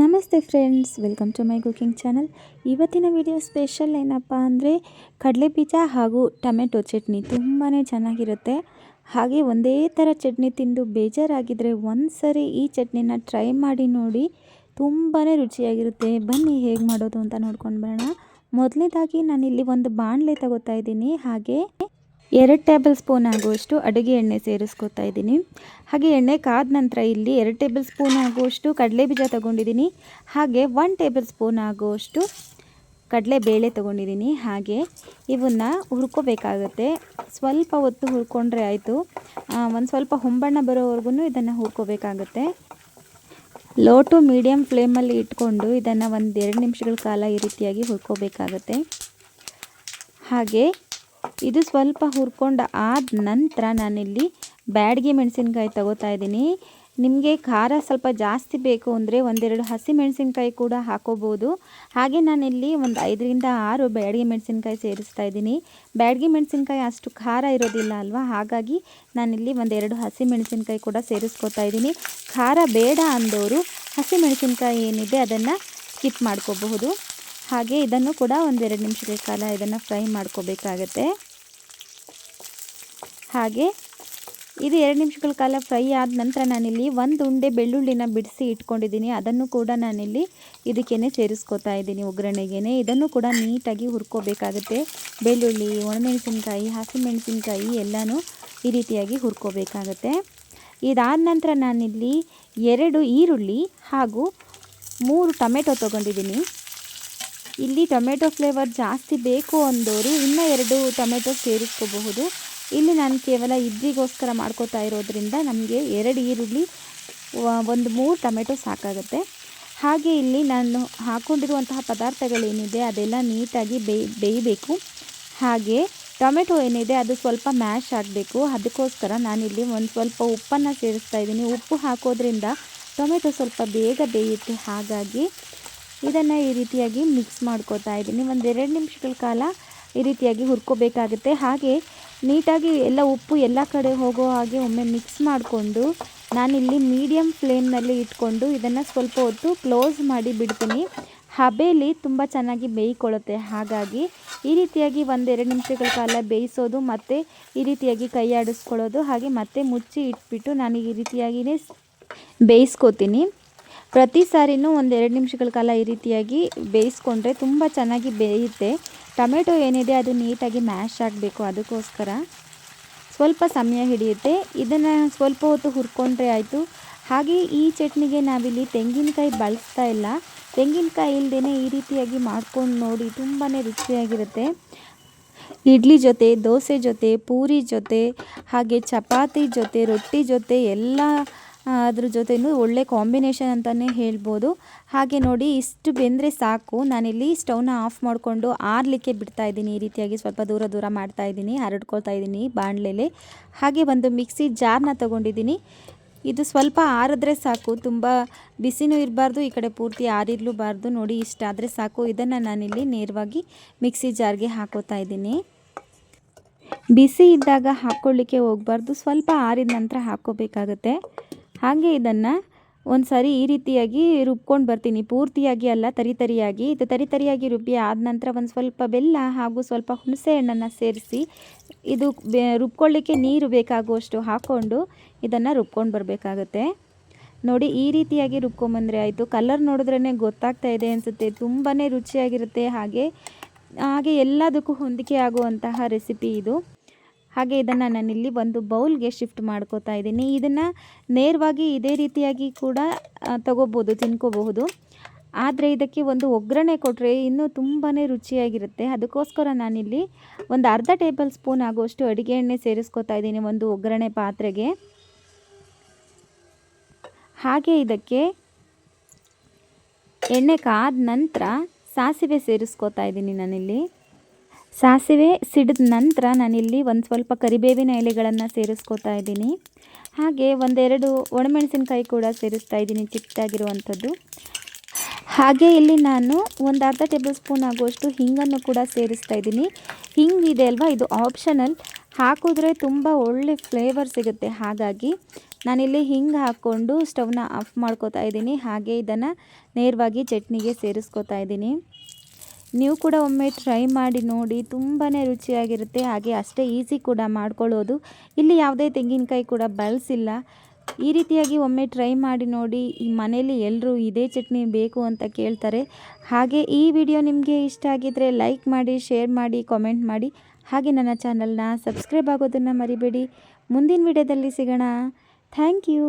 ನಮಸ್ತೆ friends, welcome to my cooking channel. ಇವತ್ತಿನ video special ಏನಪ್ಪ ಅಂದರೆ ಕಡಲೆ ಬೀಜ ಹಾಗೂ ಟೊಮೆಟೊ ಚಟ್ನಿ ತುಂಬಾ ಚೆನ್ನಾಗಿರುತ್ತೆ. ಹಾಗೆ ಒಂದೇ ಥರ ಚಟ್ನಿ ತಿಂದು ಬೇಜಾರಾಗಿದ್ದರೆ ಒಂದು ಸರಿ ಈ ಚಟ್ನಿನ ಟ್ರೈ ಮಾಡಿ ನೋಡಿ, ತುಂಬಾ ರುಚಿಯಾಗಿರುತ್ತೆ. ಬನ್ನಿ ಹೇಗೆ ಮಾಡೋದು ಅಂತ ನೋಡ್ಕೊಂಡು ಬರೋಣ. ಮೊದಲನೇದಾಗಿ ನಾನಿಲ್ಲಿ ಒಂದು ಬಾಣಲೆ ತಗೋತಾ ಇದ್ದೀನಿ. ಹಾಗೆ 2 ಟೇಬಲ್ ಸ್ಪೂನ್ ಆಗುವಷ್ಟು ಅಡುಗೆ ಎಣ್ಣೆ ಸೇರಿಸ್ಕೊತಾ ಇದ್ದೀನಿ. ಹಾಗೆ ಎಣ್ಣೆ ಕಾದ ನಂತರ ಇಲ್ಲಿ 2 ಟೇಬಲ್ ಸ್ಪೂನ್ ಆಗುವಷ್ಟು ಕಡಲೆ ಬೀಜ ತೊಗೊಂಡಿದ್ದೀನಿ. ಹಾಗೆ 1 ಟೇಬಲ್ ಸ್ಪೂನ್ ಆಗುವಷ್ಟು ಕಡಲೆಬೇಳೆ ತೊಗೊಂಡಿದ್ದೀನಿ. ಹಾಗೆ ಇವನ್ನು ಹುರ್ಕೋಬೇಕಾಗುತ್ತೆ. ಸ್ವಲ್ಪ ಹೊತ್ತು ಹುರ್ಕೊಂಡ್ರೆ ಆಯಿತು. ಒಂದು ಸ್ವಲ್ಪ ಹೊಂಬಣ್ಣ ಬರೋವರೆಗೂ ಇದನ್ನು ಹುರ್ಕೋಬೇಕಾಗುತ್ತೆ. ಲೋ ಟು ಮೀಡಿಯಮ್ ಫ್ಲೇಮಲ್ಲಿ ಇಟ್ಕೊಂಡು ಇದನ್ನು 1-2 ನಿಮಿಷಗಳ ಕಾಲ ಈ ರೀತಿಯಾಗಿ ಹುರ್ಕೋಬೇಕಾಗುತ್ತೆ. ಹಾಗೆ ಇದು ಸ್ವಲ್ಪ ಹುರ್ಕೊಂಡು ಆದ ನಂತರ ನಾನಿಲ್ಲಿ ಬ್ಯಾಡಗಿ ಮೆಣಸಿನ್ಕಾಯಿ ತಗೋತಾ ಇದ್ದೀನಿ. ನಿಮಗೆ ಖಾರ ಸ್ವಲ್ಪ ಜಾಸ್ತಿ ಬೇಕು ಅಂದರೆ 1-2 ಹಸಿ ಮೆಣಸಿನ್ಕಾಯಿ ಕೂಡ ಹಾಕೋಬೋದು. ಹಾಗೆ ನಾನಿಲ್ಲಿ ಒಂದು 5-6 ಬ್ಯಾಡಗಿ ಮೆಣಸಿನ್ಕಾಯಿ ಸೇರಿಸ್ತಾ ಇದ್ದೀನಿ. ಬ್ಯಾಡಗಿ ಮೆಣಸಿನ್ಕಾಯಿ ಅಷ್ಟು ಖಾರ ಇರೋದಿಲ್ಲ ಅಲ್ವಾ, ಹಾಗಾಗಿ ನಾನಿಲ್ಲಿ 1-2 ಹಸಿ ಮೆಣಸಿನ್ಕಾಯಿ ಕೂಡ ಸೇರಿಸ್ಕೊತಾ ಇದ್ದೀನಿ. ಖಾರ ಬೇಡ ಅಂದವರು ಹಸಿ ಮೆಣಸಿನ್ಕಾಯಿ ಏನಿದೆ ಅದನ್ನು ಸ್ಕಿಪ್ ಮಾಡ್ಕೋಬಹುದು. ಹಾಗೆ ಇದನ್ನು ಕೂಡ 1-2 ನಿಮಿಷಗಳ ಕಾಲ ಇದನ್ನು ಫ್ರೈ ಮಾಡ್ಕೋಬೇಕಾಗತ್ತೆ. ಹಾಗೆ ಇದು 2 ನಿಮಿಷಗಳ ಕಾಲ ಫ್ರೈ ಆದ ನಂತರ ನಾನಿಲ್ಲಿ 1 ಉಂಡೆ ಬೆಳ್ಳುಳ್ಳಿನ ಬಿಡಿಸಿ ಇಟ್ಕೊಂಡಿದ್ದೀನಿ. ಅದನ್ನು ಕೂಡ ನಾನಿಲ್ಲಿ ಇದಕ್ಕೇ ಸೇರಿಸ್ಕೊತಾ ಇದ್ದೀನಿ ಒಗ್ಗರಣೆಗೆ. ಇದನ್ನು ಕೂಡ ನೀಟಾಗಿ ಹುರ್ಕೋಬೇಕಾಗುತ್ತೆ. ಬೆಳ್ಳುಳ್ಳಿ, ಒಣಮೆಣಸಿನ್ಕಾಯಿ, ಹಸಿಮೆಣಸಿನ್ಕಾಯಿ ಎಲ್ಲನೂ ಈ ರೀತಿಯಾಗಿ ಹುರ್ಕೋಬೇಕಾಗತ್ತೆ. ಇದಾದ ನಂತರ ನಾನಿಲ್ಲಿ 2 ಈರುಳ್ಳಿ ಹಾಗೂ 3 ಟೊಮೆಟೊ ತೊಗೊಂಡಿದ್ದೀನಿ. ಇಲ್ಲಿ ಟೊಮೆಟೊ ಫ್ಲೇವರ್ ಜಾಸ್ತಿ ಬೇಕು ಅಂದವರು ಇನ್ನೂ 2 ಟೊಮೆಟೊ ಸೇರಿಸ್ಕೋಬಹುದು. ಇಲ್ಲಿ ನಾನು ಕೇವಲ ಇಬ್ಬರಿಗೋಸ್ಕರ ಮಾಡ್ಕೋತಾ ಇರೋದ್ರಿಂದ ನಮಗೆ 2 ಈರುಳ್ಳಿ 3 ಟೊಮೆಟೊ ಸಾಕಾಗುತ್ತೆ. ಹಾಗೆ ಇಲ್ಲಿ ನಾನು ಹಾಕ್ಕೊಂಡಿರುವಂತಹ ಪದಾರ್ಥಗಳೇನಿದೆ ಅದೆಲ್ಲ ನೀಟಾಗಿ ಬೇಯಬೇಕು. ಹಾಗೆ ಟೊಮೆಟೊ ಏನಿದೆ ಅದು ಸ್ವಲ್ಪ ಮ್ಯಾಶ್ ಆಗಬೇಕು. ಅದಕ್ಕೋಸ್ಕರ ನಾನಿಲ್ಲಿ ಒಂದು ಸ್ವಲ್ಪ ಉಪ್ಪನ್ನು ಸೇರಿಸ್ತಾ ಇದ್ದೀನಿ. ಉಪ್ಪು ಹಾಕೋದ್ರಿಂದ ಟೊಮೆಟೊ ಸ್ವಲ್ಪ ಬೇಗ ಬೇಯುತ್ತೆ. ಹಾಗಾಗಿ ಇದನ್ನು ಈ ರೀತಿಯಾಗಿ ಮಿಕ್ಸ್ ಮಾಡ್ಕೋತಾ ಇದ್ದೀನಿ. 1-2 ನಿಮಿಷಗಳ ಕಾಲ ಈ ರೀತಿಯಾಗಿ ಹುರ್ಕೋಬೇಕಾಗುತ್ತೆ. ಹಾಗೆ ನೀಟಾಗಿ ಎಲ್ಲ ಉಪ್ಪು ಎಲ್ಲ ಕಡೆ ಹೋಗೋ ಹಾಗೆ ಒಮ್ಮೆ ಮಿಕ್ಸ್ ಮಾಡಿಕೊಂಡು ನಾನಿಲ್ಲಿ ಮೀಡಿಯಮ್ ಫ್ಲೇಮ್ನಲ್ಲಿ ಇಟ್ಕೊಂಡು ಇದನ್ನು ಸ್ವಲ್ಪ ಹೊತ್ತು ಕ್ಲೋಸ್ ಮಾಡಿ ಬಿಡ್ತೀನಿ. ಹಬೆಯಲ್ಲಿ ತುಂಬ ಚೆನ್ನಾಗಿ ಬೇಯ್ಕೊಳ್ಳುತ್ತೆ. ಹಾಗಾಗಿ ಈ ರೀತಿಯಾಗಿ 1-2 ನಿಮಿಷಗಳ ಕಾಲ ಬೇಯಿಸೋದು, ಮತ್ತು ಈ ರೀತಿಯಾಗಿ ಕೈ ಆಡಿಸ್ಕೊಳ್ಳೋದು, ಹಾಗೆ ಮತ್ತೆ ಮುಚ್ಚಿ ಇಟ್ಬಿಟ್ಟು ನಾನು ಈ ರೀತಿಯಾಗಿಯೇ ಬೇಯಿಸ್ಕೋತೀನಿ. ಪ್ರತಿ ಸಾರಿನೂ 1-2 ನಿಮಿಷಗಳ ಕಾಲ ಈ ರೀತಿಯಾಗಿ ಬೇಯಿಸ್ಕೊಂಡ್ರೆ ತುಂಬ ಚೆನ್ನಾಗಿ ಬೇಯುತ್ತೆ. ಟೊಮೆಟೊ ಏನಿದೆ ಅದು ನೀಟಾಗಿ ಮ್ಯಾಶ್ ಆಗಬೇಕು, ಅದಕ್ಕೋಸ್ಕರ ಸ್ವಲ್ಪ ಸಮಯ ಹಿಡಿಯುತ್ತೆ. ಇದನ್ನು ಸ್ವಲ್ಪ ಹೊತ್ತು ಹುರ್ಕೊಂಡ್ರೆ ಆಯಿತು. ಹಾಗೆ ಈ ಚಟ್ನಿಗೆ ನಾವಿಲ್ಲಿ ತೆಂಗಿನಕಾಯಿ ಬಳಸ್ತಾ ಇಲ್ಲ. ತೆಂಗಿನಕಾಯಿ ಇಲ್ಲದೇ ಈ ರೀತಿಯಾಗಿ ಮಾಡ್ಕೊಂಡು ನೋಡಿ, ತುಂಬಾ ರುಚಿಯಾಗಿರುತ್ತೆ. ಇಡ್ಲಿ ಜೊತೆ, ದೋಸೆ ಜೊತೆ, ಪೂರಿ ಜೊತೆ, ಹಾಗೆ ಚಪಾತಿ ಜೊತೆ, ರೊಟ್ಟಿ ಜೊತೆ ಎಲ್ಲ ಅದ್ರ ಜೊತೆನೂ ಒಳ್ಳೆ ಕಾಂಬಿನೇಷನ್ ಅಂತಲೇ ಹೇಳ್ಬೋದು. ಹಾಗೆ ನೋಡಿ, ಇಷ್ಟು ಬೆಂದರೆ ಸಾಕು. ನಾನಿಲ್ಲಿ ಸ್ಟವ್ನ ಆಫ್ ಮಾಡಿಕೊಂಡು ಆರಲಿಕ್ಕೆ ಬಿಡ್ತಾ ಇದ್ದೀನಿ. ಈ ರೀತಿಯಾಗಿ ಸ್ವಲ್ಪ ದೂರ ಮಾಡ್ತಾ ಇದ್ದೀನಿ, ಹರಡ್ಕೊಳ್ತಾ ಇದ್ದೀನಿ ಬಾಣಲೆಯಲ್ಲಿ. ಹಾಗೆ ಒಂದು ಮಿಕ್ಸಿ ಜಾರ್ನ ತೊಗೊಂಡಿದ್ದೀನಿ. ಇದು ಸ್ವಲ್ಪ ಆರಿದ್ರೆ ಸಾಕು, ತುಂಬ ಬಿಸಿನೂ ಇರಬಾರ್ದು, ಈ ಕಡೆ ಪೂರ್ತಿ ಆರಿರಲೂಬಾರ್ದು. ನೋಡಿ, ಇಷ್ಟಾದರೆ ಸಾಕು. ಇದನ್ನು ನಾನಿಲ್ಲಿ ನೇರವಾಗಿ ಮಿಕ್ಸಿ ಜಾರ್ಗೆ ಹಾಕೋತಾ ಇದ್ದೀನಿ. ಬಿಸಿ ಇದ್ದಾಗ ಹಾಕ್ಕೊಳ್ಳಿಕ್ಕೆ ಹೋಗಬಾರ್ದು, ಸ್ವಲ್ಪ ಆರಿದ ನಂತರ ಹಾಕ್ಕೋಬೇಕಾಗತ್ತೆ. ಹಾಗೆ ಇದನ್ನು ಒಂದು ಸಾರಿ ಈ ರೀತಿಯಾಗಿ ರುಬ್ಕೊಂಡು ಬರ್ತೀನಿ. ಪೂರ್ತಿಯಾಗಿ ಅಲ್ಲ, ತರಿಯಾಗಿ. ಇದು ತರಿಯಾಗಿ ರುಬ್ಬಿ ಆದ ನಂತರ ಒಂದು ಸ್ವಲ್ಪ ಬೆಲ್ಲ ಹಾಗೂ ಸ್ವಲ್ಪ ಹುಣಸೆ ಹಣ್ಣನ್ನು ಸೇರಿಸಿ ಇದು ರುಬ್ಕೊಳ್ಳಿಕ್ಕೆ ನೀರು ಬೇಕಾಗುವಷ್ಟು ಹಾಕ್ಕೊಂಡು ಇದನ್ನು ರುಬ್ಕೊಂಡು ಬರಬೇಕಾಗತ್ತೆ. ನೋಡಿ, ಈ ರೀತಿಯಾಗಿ ರುಬ್ಕೊಂಬಂದರೆ ಆಯಿತು. ಕಲರ್ ನೋಡಿದ್ರೇ ಗೊತ್ತಾಗ್ತಾ ಇದೆ ಅನಿಸುತ್ತೆ, ತುಂಬಾ ರುಚಿಯಾಗಿರುತ್ತೆ. ಹಾಗೆ ಎಲ್ಲದಕ್ಕೂ ಹೊಂದಿಕೆ ಆಗುವಂತಹ ರೆಸಿಪಿ ಇದು. ಹಾಗೆ ಇದನ್ನು ನಾನಿಲ್ಲಿ ಒಂದು ಬೌಲ್ಗೆ ಶಿಫ್ಟ್ ಮಾಡ್ಕೋತಾ ಇದ್ದೀನಿ. ಇದನ್ನು ನೇರವಾಗಿ ಇದೇ ರೀತಿಯಾಗಿ ಕೂಡ ತಗೋಬೋದು, ತಿನ್ಕೋಬಹುದು. ಆದರೆ ಇದಕ್ಕೆ ಒಂದು ಒಗ್ಗರಣೆ ಕೊಟ್ಟರೆ ಇನ್ನೂ ತುಂಬಾ ರುಚಿಯಾಗಿರುತ್ತೆ. ಅದಕ್ಕೋಸ್ಕರ ನಾನಿಲ್ಲಿ ಒಂದು ಅರ್ಧ ಟೇಬಲ್ ಸ್ಪೂನ್ ಆಗುವಷ್ಟು ಅಡುಗೆ ಎಣ್ಣೆ ಸೇರಿಸ್ಕೋತಾ ಇದ್ದೀನಿ ಒಂದು ಒಗ್ಗರಣೆ ಪಾತ್ರೆಗೆ. ಹಾಗೆ ಇದಕ್ಕೆ ಎಣ್ಣೆ ಕಾದ ನಂತರ ಸಾಸಿವೆ ಸೇರಿಸ್ಕೋತಾ ಇದ್ದೀನಿ. ನಾನಿಲ್ಲಿ ಸಾಸಿವೆ ಸಿಡಿದ ನಂತರ ನಾನಿಲ್ಲಿ ಒಂದು ಸ್ವಲ್ಪ ಕರಿಬೇವಿನ ಎಲೆಗಳನ್ನು ಸೇರಿಸ್ಕೋತಾ ಇದ್ದೀನಿ. ಹಾಗೆ 1-2 ಒಣಮೆಣಸಿನ್ಕಾಯಿ ಕೂಡ ಸೇರಿಸ್ತಾ ಇದ್ದೀನಿ, ಚಿಕ್ಕದಾಗಿರುವಂಥದ್ದು. ಹಾಗೆ ಇಲ್ಲಿ ನಾನು ಒಂದು ಅರ್ಧ ಟೇಬಲ್ ಸ್ಪೂನ್ ಆಗುವಷ್ಟು ಹಿಂಗನ್ನು ಕೂಡ ಸೇರಿಸ್ತಾ ಇದ್ದೀನಿ. ಹಿಂಗಿದೆ ಅಲ್ವಾ, ಇದು ಆಪ್ಷನಲ್. ಹಾಕಿದ್ರೆ ತುಂಬ ಒಳ್ಳೆ ಫ್ಲೇವರ್ ಸಿಗುತ್ತೆ. ಹಾಗಾಗಿ ನಾನಿಲ್ಲಿ ಹಿಂಗೆ ಹಾಕ್ಕೊಂಡು ಸ್ಟವ್ನ ಆಫ್ ಮಾಡ್ಕೋತಾ ಇದ್ದೀನಿ. ಹಾಗೆ ಇದನ್ನು ನೇರವಾಗಿ ಚಟ್ನಿಗೆ ಸೇರಿಸ್ಕೋತಾ ಇದ್ದೀನಿ. ನೀವು ಕೂಡ ಒಮ್ಮೆ ಟ್ರೈ ಮಾಡಿ ನೋಡಿ, ತುಂಬಾ ರುಚಿಯಾಗಿರುತ್ತೆ. ಹಾಗೆ ಅಷ್ಟೇ ಈಸಿ ಕೂಡ ಮಾಡ್ಕೊಳ್ಳೋದು. ಇಲ್ಲಿ ಯಾವುದೇ ತೆಂಗಿನಕಾಯಿ ಕೂಡ ಬಳಸಿಲ್ಲ. ಈ ರೀತಿಯಾಗಿ ಒಮ್ಮೆ ಟ್ರೈ ಮಾಡಿ ನೋಡಿ. ಈ ಮನೇಲಿ ಎಲ್ಲರೂ ಇದೇ ಚಟ್ನಿ ಬೇಕು ಅಂತ ಕೇಳ್ತಾರೆ. ಹಾಗೆ ಈ ವಿಡಿಯೋ ನಿಮಗೆ ಇಷ್ಟ ಆಗಿದ್ದರೆ ಲೈಕ್ ಮಾಡಿ, ಶೇರ್ ಮಾಡಿ, ಕಾಮೆಂಟ್ ಮಾಡಿ. ಹಾಗೆ ನನ್ನ ಚಾನಲ್ನ ಸಬ್ಸ್ಕ್ರೈಬ್ ಆಗೋದನ್ನು ಮರಿಬೇಡಿ. ಮುಂದಿನ ವಿಡಿಯೋದಲ್ಲಿ ಸಿಗೋಣ. Thank you.